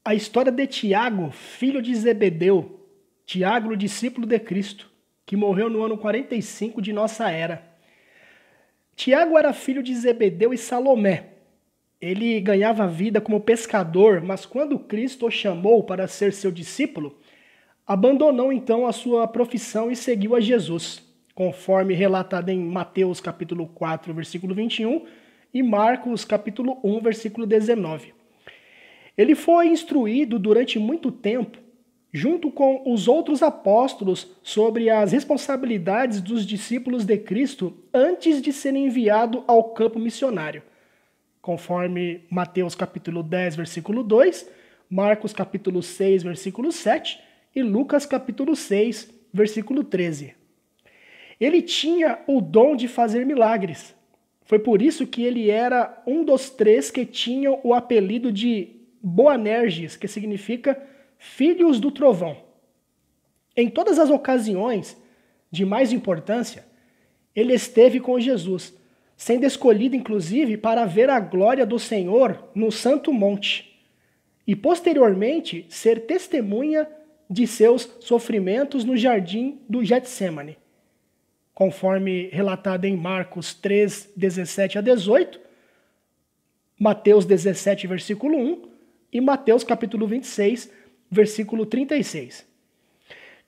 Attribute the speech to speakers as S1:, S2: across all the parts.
S1: a história de Tiago, filho de Zebedeu, Tiago, discípulo de Cristo, que morreu no ano 45 de nossa era. Tiago era filho de Zebedeu e Salomé. Ele ganhava vida como pescador, mas quando Cristo o chamou para ser seu discípulo, abandonou então a sua profissão e seguiu a Jesus, conforme relatado em Mateus capítulo 4, versículo 21 e Marcos capítulo 1, versículo 19. Ele foi instruído durante muito tempo, junto com os outros apóstolos, sobre as responsabilidades dos discípulos de Cristo antes de ser enviado ao campo missionário, conforme Mateus capítulo 10, versículo 2, Marcos capítulo 6, versículo 7 e Lucas capítulo 6, versículo 13. Ele tinha o dom de fazer milagres. Foi por isso que ele era um dos 3 que tinham o apelido de Boanerges, que significa filhos do trovão. Em todas as ocasiões de mais importância, ele esteve com Jesus, sendo escolhido inclusive para ver a glória do Senhor no Santo Monte e posteriormente ser testemunha de seus sofrimentos no jardim do Getsêmani, conforme relatado em Marcos 3, 17 a 18, Mateus 17, versículo 1 e Mateus capítulo 26, versículo 36.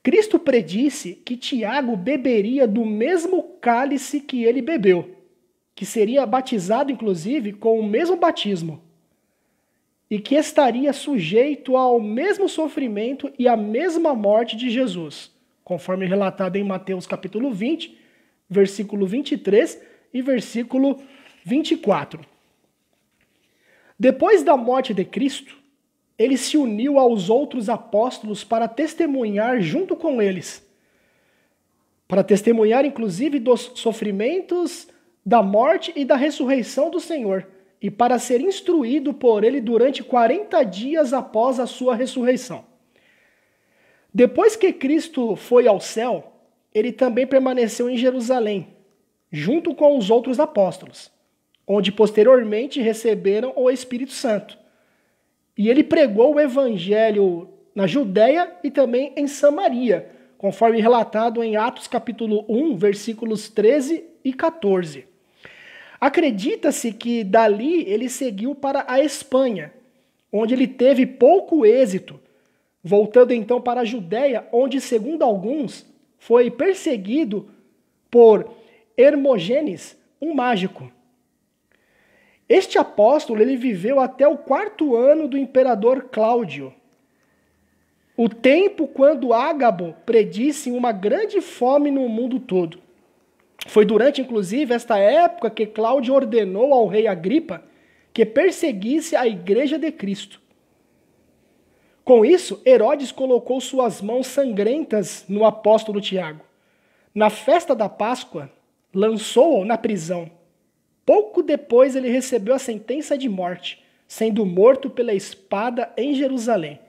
S1: Cristo predisse que Tiago beberia do mesmo cálice que ele bebeu, que seria batizado inclusive com o mesmo batismo, e que estaria sujeito ao mesmo sofrimento e à mesma morte de Jesus, conforme relatado em Mateus capítulo 20, versículo 23 e versículo 24. Depois da morte de Cristo, ele se uniu aos outros apóstolos para testemunhar junto com eles. Para testemunhar, inclusive, dos sofrimentos, da morte e da ressurreição do Senhor, e para ser instruído por ele durante 40 dias após a sua ressurreição. Depois que Cristo foi ao céu, ele também permaneceu em Jerusalém, junto com os outros apóstolos, onde posteriormente receberam o Espírito Santo. E ele pregou o evangelho na Judéia e também em Samaria, conforme relatado em Atos capítulo 1, versículos 13 e 14. Acredita-se que dali ele seguiu para a Espanha, onde ele teve pouco êxito, voltando então para a Judéia, onde, segundo alguns, foi perseguido por Hermógenes, um mágico. Este apóstolo ele viveu até o 4º ano do imperador Cláudio, o tempo quando Ágabo predisse uma grande fome no mundo todo. Foi durante, inclusive, esta época que Cláudio ordenou ao rei Agripa que perseguisse a igreja de Cristo. Com isso, Herodes colocou suas mãos sangrentas no apóstolo Tiago. Na festa da Páscoa, lançou-o na prisão. Pouco depois ele recebeu a sentença de morte, sendo morto pela espada em Jerusalém.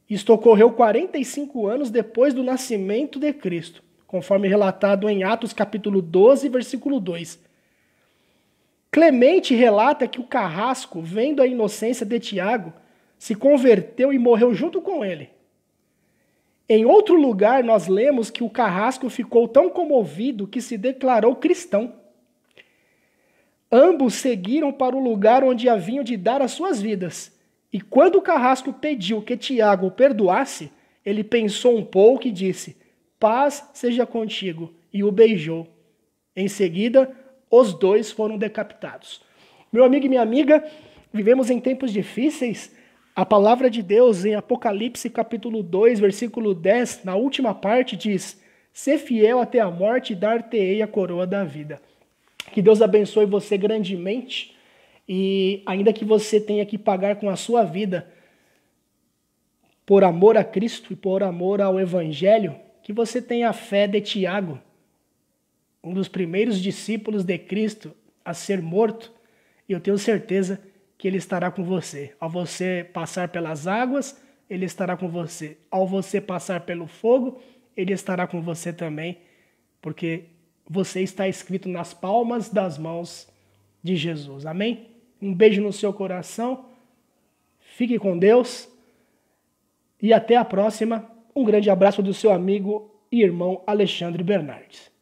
S1: Isto ocorreu 45 anos depois do nascimento de Cristo, conforme relatado em Atos capítulo 12, versículo 2. Clemente relata que o carrasco, vendo a inocência de Tiago, se converteu e morreu junto com ele. Em outro lugar, nós lemos que o carrasco ficou tão comovido que se declarou cristão. Ambos seguiram para o lugar onde haviam de dar as suas vidas. E quando o carrasco pediu que Tiago o perdoasse, ele pensou um pouco e disse: "Paz seja contigo", e o beijou. Em seguida, os dois foram decapitados. Meu amigo e minha amiga, vivemos em tempos difíceis. A palavra de Deus em Apocalipse capítulo 2, versículo 10, na última parte diz: "Sê fiel até a morte e dar-te-ei a coroa da vida". Que Deus abençoe você grandemente e ainda que você tenha que pagar com a sua vida por amor a Cristo e por amor ao Evangelho, que você tenha a fé de Tiago, um dos primeiros discípulos de Cristo a ser morto, e eu tenho certeza que ele estará com você. Ao você passar pelas águas, ele estará com você. Ao você passar pelo fogo, ele estará com você também, porque você está escrito nas palmas das mãos de Jesus. Amém? Um beijo no seu coração. Fique com Deus. e até a próxima. Um grande abraço do seu amigo e irmão Alexandre Bernardes.